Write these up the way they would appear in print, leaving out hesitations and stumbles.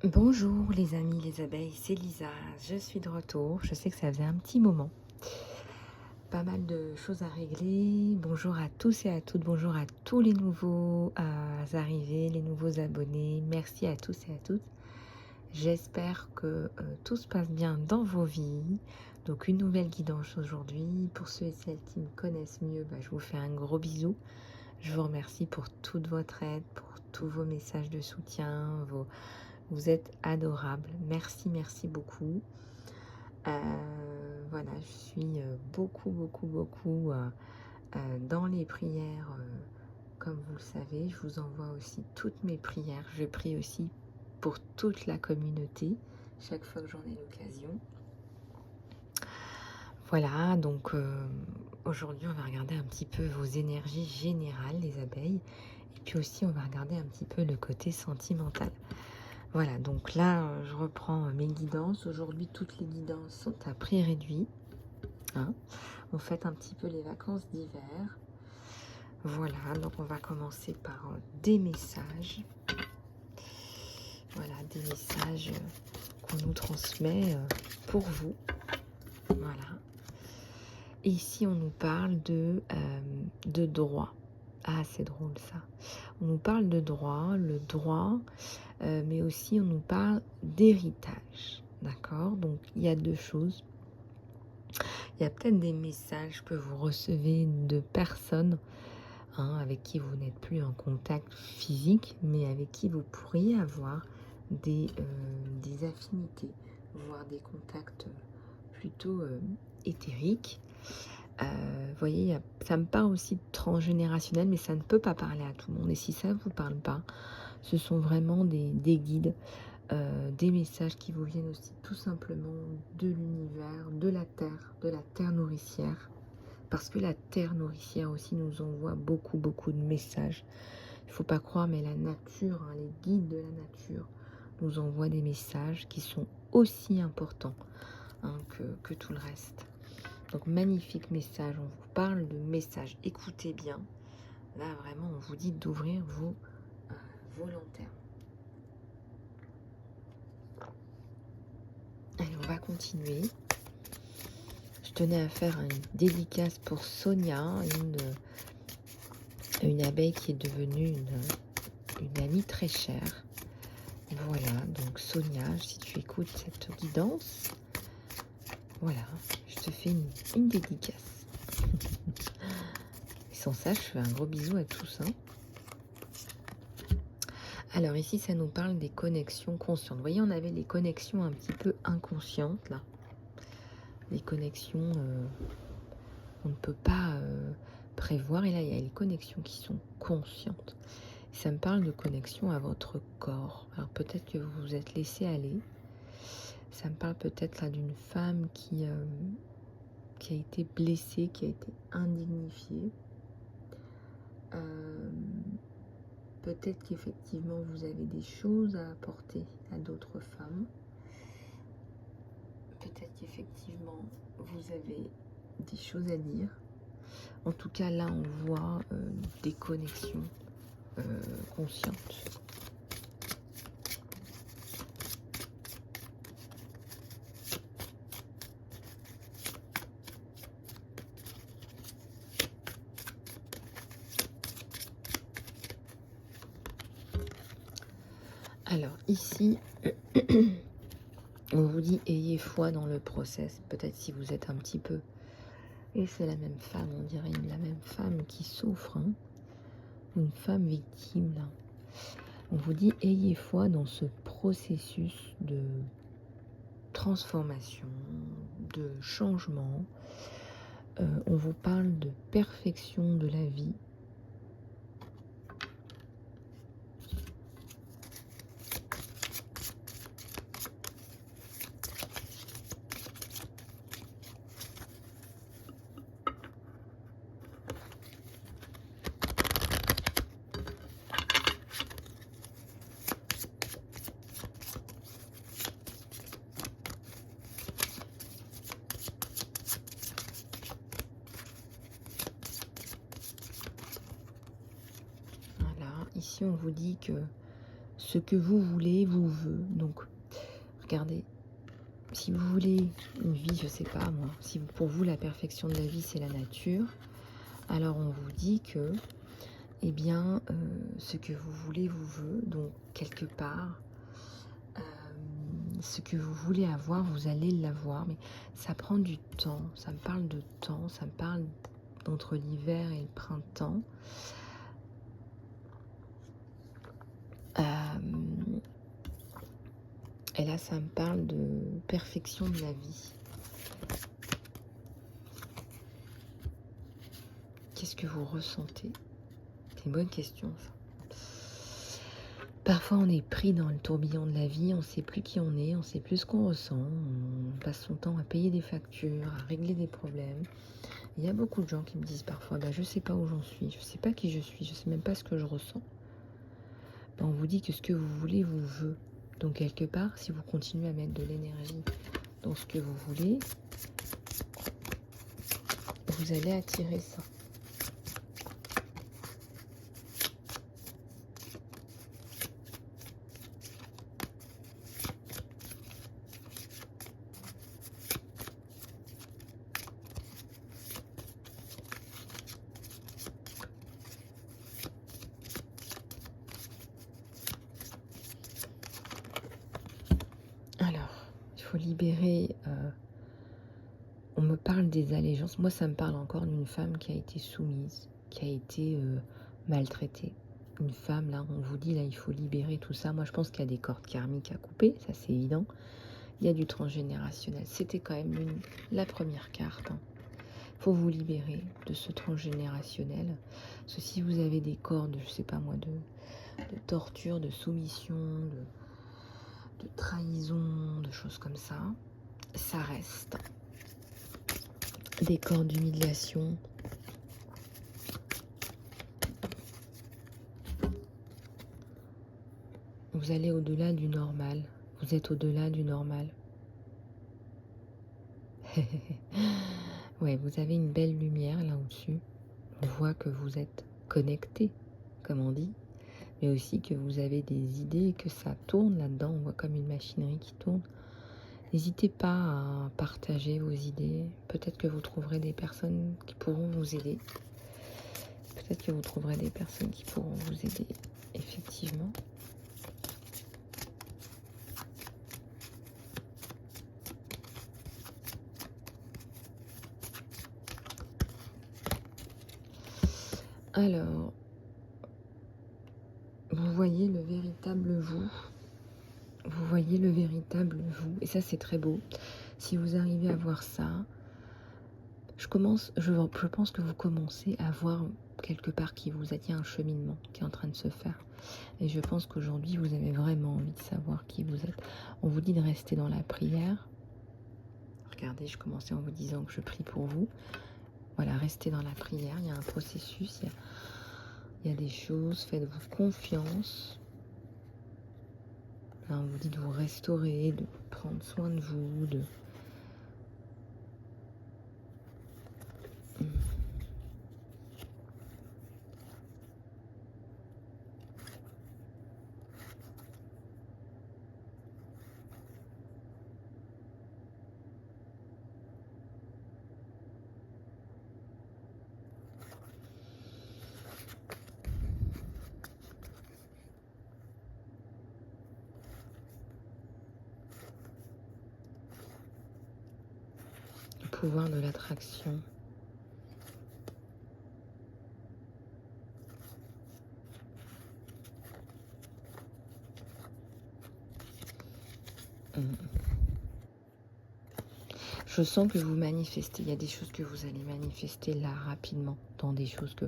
Bonjour les amis, les abeilles, c'est Lisa, je suis de retour, je sais que ça faisait un petit moment, pas mal de choses à régler. Bonjour à tous et à toutes, bonjour à tous les nouveaux arrivés, les nouveaux abonnés, merci à tous et à toutes. J'espère que tout se passe bien dans vos vies. Donc une nouvelle guidance aujourd'hui, pour ceux et celles qui me connaissent mieux, je vous fais un gros bisou. Je vous remercie pour toute votre aide, pour tous vos messages de soutien, vous êtes adorables. Merci, merci beaucoup. Voilà, je suis beaucoup dans les prières. Comme vous le savez, je vous envoie aussi toutes mes prières. Je prie aussi pour toute la communauté, chaque fois que j'en ai l'occasion. Voilà, donc aujourd'hui, on va regarder un petit peu vos énergies générales, les abeilles. Et puis aussi, on va regarder un petit peu le côté sentimental. Voilà, donc là, je reprends mes guidances. Aujourd'hui, toutes les guidances sont à prix réduit. Hein. On fête un petit peu les vacances d'hiver. Voilà, donc on va commencer par des messages. Voilà, des messages qu'on nous transmet pour vous. Voilà. Et ici, on nous parle de droit. Ah, c'est drôle ça. On nous parle de droit, le droit, mais aussi on nous parle d'héritage. D'accord? Donc, il y a deux choses. Il y a peut-être des messages que vous recevez de personnes avec qui vous n'êtes plus en contact physique, mais avec qui vous pourriez avoir des affinités, voire des contacts plutôt éthériques. Vous voyez, ça me parle aussi de transgénérationnel, mais ça ne peut pas parler à tout le monde. Et si ça ne vous parle pas, ce sont vraiment des guides, des messages qui vous viennent aussi tout simplement de l'univers, de la terre nourricière. Parce que la terre nourricière aussi nous envoie beaucoup de messages. Il ne faut pas croire, mais la nature, les guides de la nature nous envoient des messages qui sont aussi importants que tout le reste. Donc magnifique message, on vous parle de messages, écoutez bien. Là vraiment on vous dit d'ouvrir vos lanternes. Allez, on va continuer. Je tenais à faire une dédicace pour Sonia, une abeille qui est devenue une amie très chère. Voilà, donc Sonia, si tu écoutes cette guidance, voilà, je te fais une dédicace. Et sans ça, je fais un gros bisou à tous. Alors ici, ça nous parle des connexions conscientes. Vous voyez, on avait les connexions un petit peu inconscientes, là. Les connexions, on ne peut pas prévoir. Et là, il y a les connexions qui sont conscientes. Et ça me parle de connexion à votre corps. Alors peut-être que vous vous êtes laissé aller. Ça me parle peut-être là d'une femme qui a été blessée, qui a été indignifiée. Peut-être qu'effectivement vous avez des choses à apporter à d'autres femmes. Peut-être qu'effectivement vous avez des choses à dire. En tout cas là on voit des connexions conscientes. Alors ici, on vous dit ayez foi dans le process. Peut-être si vous êtes un petit peu... Et c'est la même femme, on dirait la même femme qui souffre. Une femme victime là. On vous dit ayez foi dans ce processus de transformation, de changement. On vous parle de perfection de la vie. Ici, on vous dit que ce ce que vous voulez vous veut. Donc, regardez, si vous voulez une vie, je sais pas moi, si pour vous la perfection de la vie c'est la nature, alors on vous dit que, eh bien, ce que vous voulez vous veut. Donc, quelque part, ce que vous voulez avoir, vous allez l'avoir, mais ça prend du temps. Ça me parle de temps, ça me parle entre l'hiver et le printemps. Et là, ça me parle de perfection de la vie. Qu'est-ce que vous ressentez? C'est une bonne question, ça. Parfois, on est pris dans le tourbillon de la vie, on ne sait plus qui on est, on ne sait plus ce qu'on ressent, on passe son temps à payer des factures, à régler des problèmes. Il y a beaucoup de gens qui me disent parfois, bah, je ne sais pas où j'en suis, je ne sais pas qui je suis, je ne sais même pas ce que je ressens. Bah, on vous dit que ce que vous voulez vous veut. Donc quelque part, si vous continuez à mettre de l'énergie dans ce que vous voulez, vous allez attirer ça. Alors, il faut libérer... on me parle des allégeances. Moi, ça me parle encore d'une femme qui a été soumise, qui a été maltraitée. Une femme, là, on vous dit, là, il faut libérer tout ça. Moi, je pense qu'il y a des cordes karmiques à couper, ça c'est évident. Il y a du transgénérationnel. C'était quand même la première carte. Il faut vous libérer de ce transgénérationnel. Parce que si vous avez des cordes, je sais pas moi, de torture, de soumission, de trahison, de choses comme ça, ça reste. Des cordes d'humiliation. Vous allez au-delà du normal. Vous êtes au-delà du normal. Ouais, vous avez une belle lumière là au-dessus. On voit que vous êtes connecté, comme on dit, mais aussi que vous avez des idées, que ça tourne là-dedans. On voit comme une machinerie qui tourne. N'hésitez pas à partager vos idées. Peut-être que vous trouverez des personnes qui pourront vous aider. Peut-être que vous trouverez des personnes qui pourront vous aider, effectivement. Alors, vous voyez le véritable vous. Vous voyez le véritable vous. Et ça, c'est très beau. Si vous arrivez à voir ça, je pense que vous commencez à voir quelque part qui vous êtes. Il y a un cheminement qui est en train de se faire. Et je pense qu'aujourd'hui, vous avez vraiment envie de savoir qui vous êtes. On vous dit de rester dans la prière. Regardez, je commençais en vous disant que je prie pour vous. Voilà, restez dans la prière. Il y a un processus, il y a des choses. Faites-vous confiance. Là, on vous dit de vous restaurer, de prendre soin de vous, de... Le pouvoir de l'attraction. Je sens que vous manifestez. Il y a des choses que vous allez manifester là rapidement. Dans des choses que...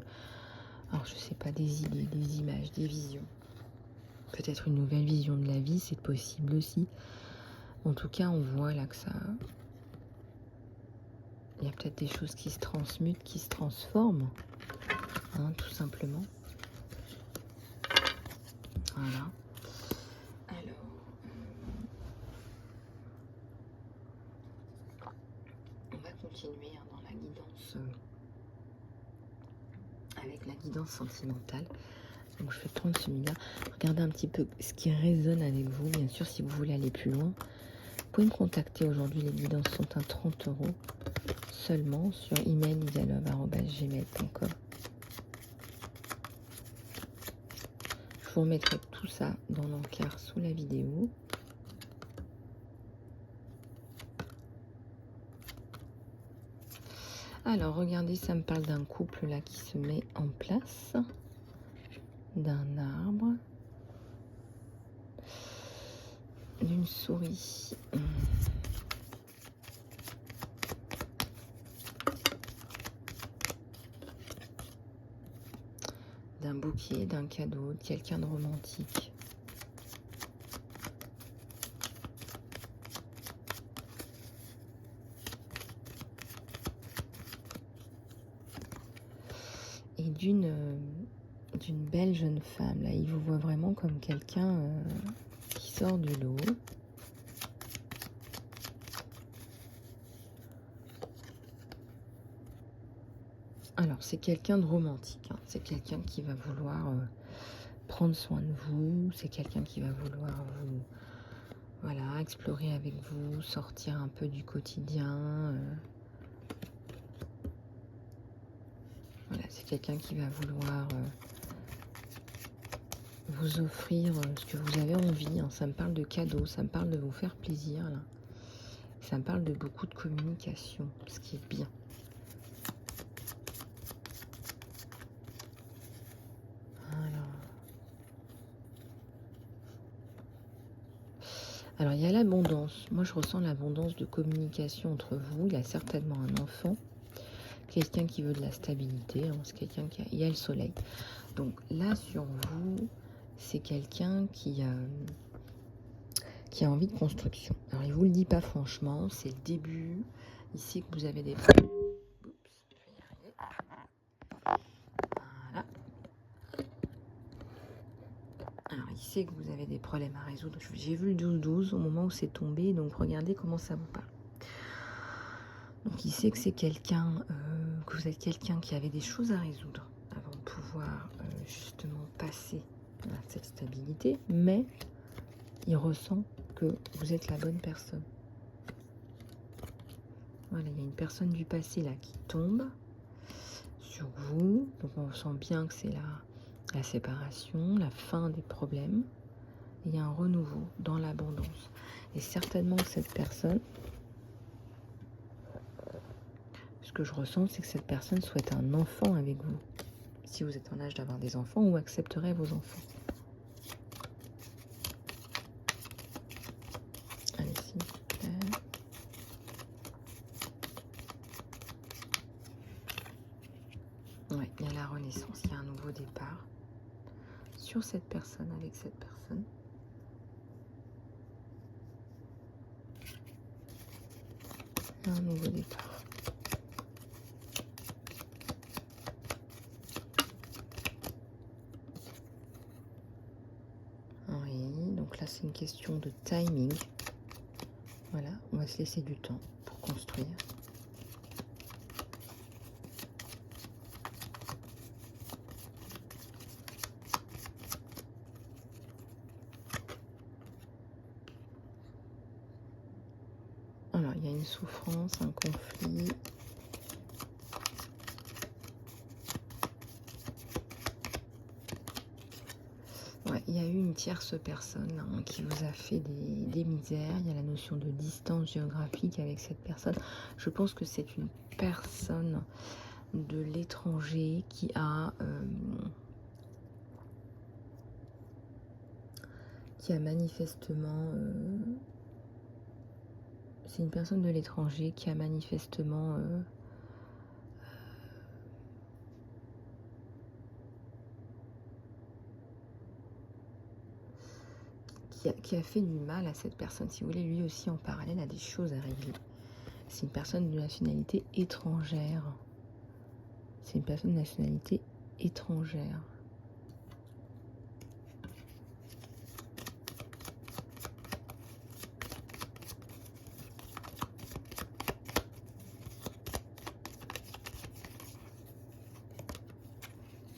Alors, je sais pas, des idées, des images, des visions. Peut-être une nouvelle vision de la vie, c'est possible aussi. En tout cas, on voit là que ça... Il y a peut-être des choses qui se transmutent, qui se transforment. Hein, tout simplement. Voilà. Alors... on va continuer dans la guidance... avec la guidance sentimentale. Donc je vais prendre celui-là. Regardez un petit peu ce qui résonne avec vous. Bien sûr, si vous voulez aller plus loin, vous pouvez me contacter. Aujourd'hui, les guidances sont à 30 € seulement sur email.lysialove@gmail.com. Je vous remettrai tout ça dans l'encart sous la vidéo. Alors, regardez, ça me parle d'un couple là qui se met en place, d'un arbre, d'une souris, d'un bouquet, d'un cadeau, de quelqu'un de romantique. Et d'une belle jeune femme. Là, il vous voit vraiment comme quelqu'un qui sort du lot. Alors, c'est quelqu'un de romantique. Hein. C'est quelqu'un qui va vouloir prendre soin de vous. C'est quelqu'un qui va vouloir vous, voilà, explorer avec vous, sortir un peu du quotidien. Voilà, c'est quelqu'un qui va vouloir vous offrir ce que vous avez envie. Hein. Ça me parle de cadeaux, ça me parle de vous faire plaisir. Là. Ça me parle de beaucoup de communication, ce qui est bien. Alors, il y a l'abondance. Moi, je ressens l'abondance de communication entre vous. Il y a certainement un enfant, quelqu'un qui veut de la stabilité. Hein. C'est quelqu'un qui a... Il y a le soleil. Donc là, sur vous, c'est quelqu'un qui a envie de construction. Alors, il ne vous le dit pas franchement. C'est le début. Il sait que vous avez des... Oups, je vais y arriver. Voilà. Alors, il sait que vous avez des problèmes à résoudre. J'ai vu le 12-12 au moment où c'est tombé. Donc, regardez comment ça vous parle. Donc, il sait que c'est quelqu'un, que vous êtes quelqu'un qui avait des choses à résoudre avant de pouvoir justement passer à cette stabilité. Mais il ressent que vous êtes la bonne personne. Voilà, il y a une personne du passé là qui tombe sur vous. Donc, on sent bien que c'est la séparation, la fin des problèmes. Il y a un renouveau dans l'abondance. Et certainement que cette personne, ce que je ressens, c'est que cette personne souhaite un enfant avec vous. Si vous êtes en âge d'avoir des enfants ou accepterait vos enfants. Allez, s'il vous plaît. Ouais, il y a la renaissance, il y a un nouveau départ sur cette personne, avec cette personne. Un nouveau départ. Oui, donc là c'est une question de timing. Voilà, on va se laisser du temps pour construire. Alors, il y a une souffrance, un conflit. Ouais, il y a eu une tierce personne hein, qui vous a fait des misères. Il y a la notion de distance géographique avec cette personne. Je pense que c'est une personne de l'étranger qui a manifestement... c'est une personne de l'étranger qui a manifestement... qui a fait du mal à cette personne. Si vous voulez, lui aussi en parallèle a des choses à régler. C'est une personne de nationalité étrangère. C'est une personne de nationalité étrangère.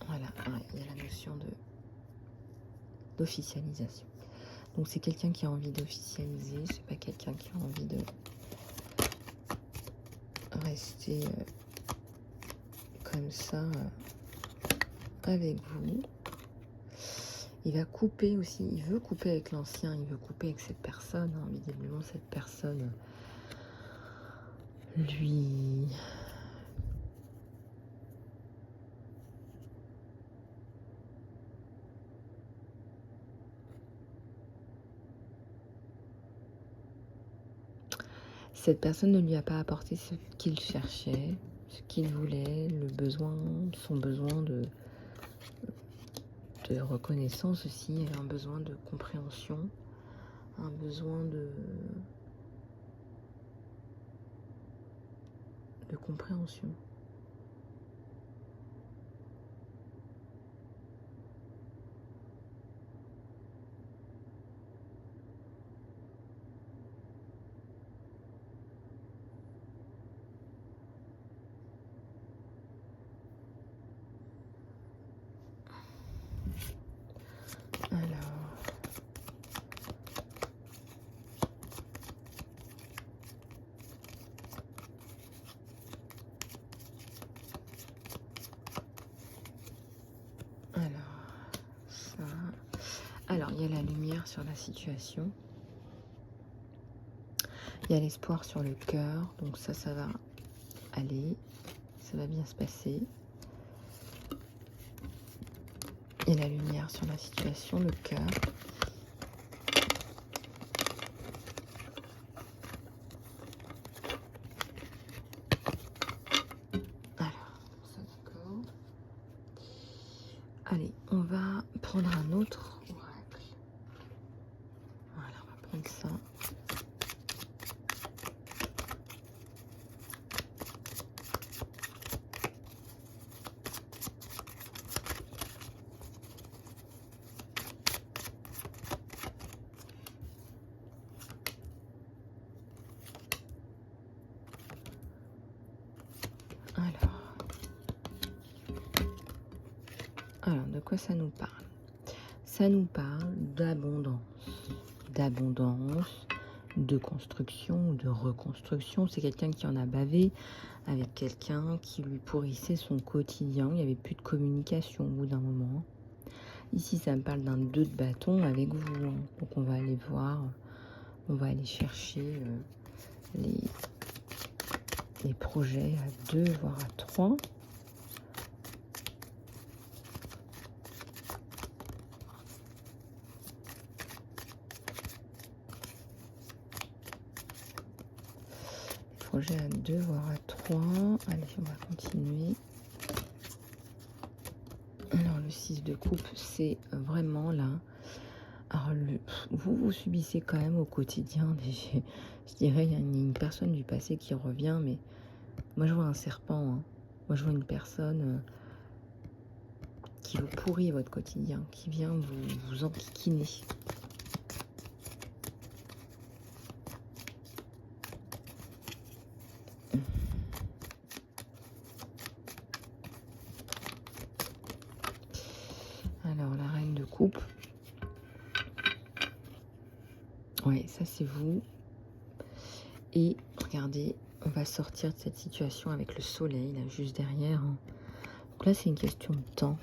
Voilà, il y a la notion de d'officialisation. Donc c'est quelqu'un qui a envie d'officialiser, c'est pas quelqu'un qui a envie de rester comme ça avec vous. Il va couper aussi, il veut couper avec l'ancien, il veut couper avec cette personne. Hein. Visiblement, cette personne lui... Cette personne ne lui a pas apporté ce qu'il cherchait, ce qu'il voulait, le besoin, son besoin de reconnaissance aussi, elle a un besoin de compréhension, un besoin de compréhension. Alors, il y a la lumière sur la situation. Il y a l'espoir sur le cœur. Donc ça va aller. Ça va bien se passer. Il y a la lumière sur la situation, le cœur. Alors, ça d'accord. Allez, on va prendre un autre oracle. Voilà, on va prendre ça. Alors, de quoi ça nous parle? Ça nous parle d'abondance, de construction, de reconstruction. C'est quelqu'un qui en a bavé avec quelqu'un qui lui pourrissait son quotidien. Il n'y avait plus de communication au bout d'un moment. Ici, ça me parle d'un 2 de bâton avec vous. Hein. Donc, on va aller voir, on va aller chercher les projets à 2, voire à 3. Projet à 2, voire à 3. Allez, on va continuer. Alors, le 6 de coupe, c'est vraiment là. Alors, vous subissez quand même au quotidien. Je dirais, il y a une personne du passé qui revient, mais moi, je vois un serpent. Hein. Moi, je vois une personne qui vous pourrit votre quotidien, qui vient vous enquiquiner. Alors, la reine de coupe. Ouais, ça c'est vous. Et regardez, on va sortir de cette situation avec le soleil, là, juste derrière. Hein. Donc là, c'est une question de temps.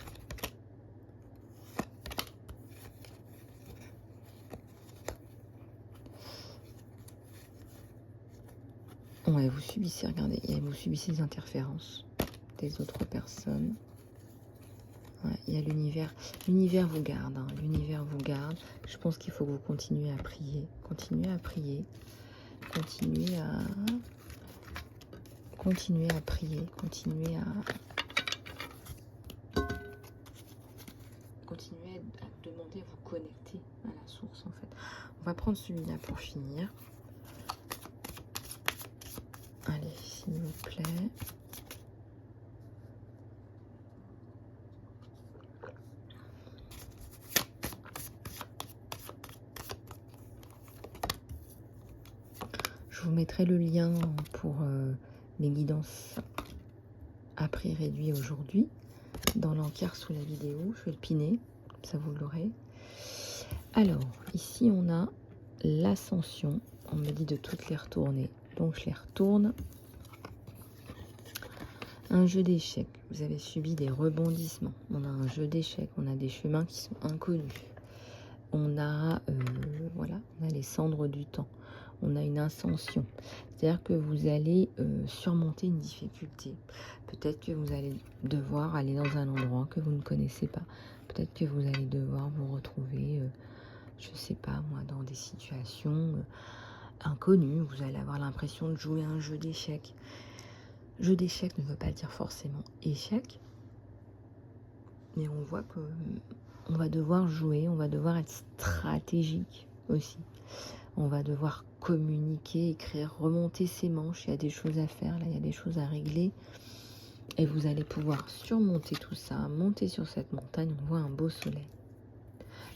Ouais, vous subissez, regardez, vous subissez des interférences des autres personnes. Ouais, il y a l'univers. L'univers vous garde, hein, l'univers vous garde. Je pense qu'il faut que vous continuez à prier. Continuez à prier. Continuez à prier. Continuez à demander à vous connecter à la source, en fait. On va prendre celui-là pour finir. Allez, s'il vous plaît. Je vous mettrai le lien pour les guidances à prix réduit aujourd'hui dans l'encart sous la vidéo. Je vais le piner, comme ça vous l'aurez. Alors, ici, on a l'ascension. On me dit de toutes les retourner. Donc, je les retourne. Un jeu d'échecs. Vous avez subi des rebondissements. On a un jeu d'échecs. On a des chemins qui sont inconnus. On a, voilà, on a les cendres du temps. On a une ascension. C'est-à-dire que vous allez surmonter une difficulté. Peut-être que vous allez devoir aller dans un endroit que vous ne connaissez pas. Peut-être que vous allez devoir vous retrouver, je ne sais pas moi, dans des situations inconnues. Vous allez avoir l'impression de jouer à un jeu d'échecs. Jeu d'échecs ne veut pas dire forcément échec. Mais on voit que on va devoir jouer, on va devoir être stratégique aussi. On va devoir communiquer, écrire, remonter ses manches. Il y a des choses à faire, là, il y a des choses à régler. Et vous allez pouvoir surmonter tout ça, monter sur cette montagne, on voit un beau soleil.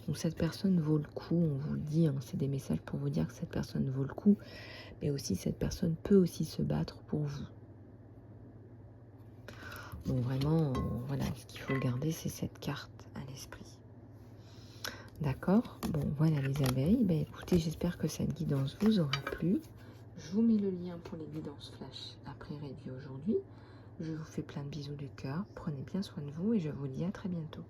Donc cette personne vaut le coup, on vous le dit, hein, c'est des messages pour vous dire que cette personne vaut le coup, mais aussi cette personne peut aussi se battre pour vous. Donc vraiment, voilà, ce qu'il faut garder, c'est cette carte à l'esprit. D'accord? Bon, voilà les abeilles. Ben, écoutez, j'espère que cette guidance vous aura plu. Je vous mets le lien pour les guidances flash après review aujourd'hui. Je vous fais plein de bisous du cœur. Prenez bien soin de vous et je vous dis à très bientôt.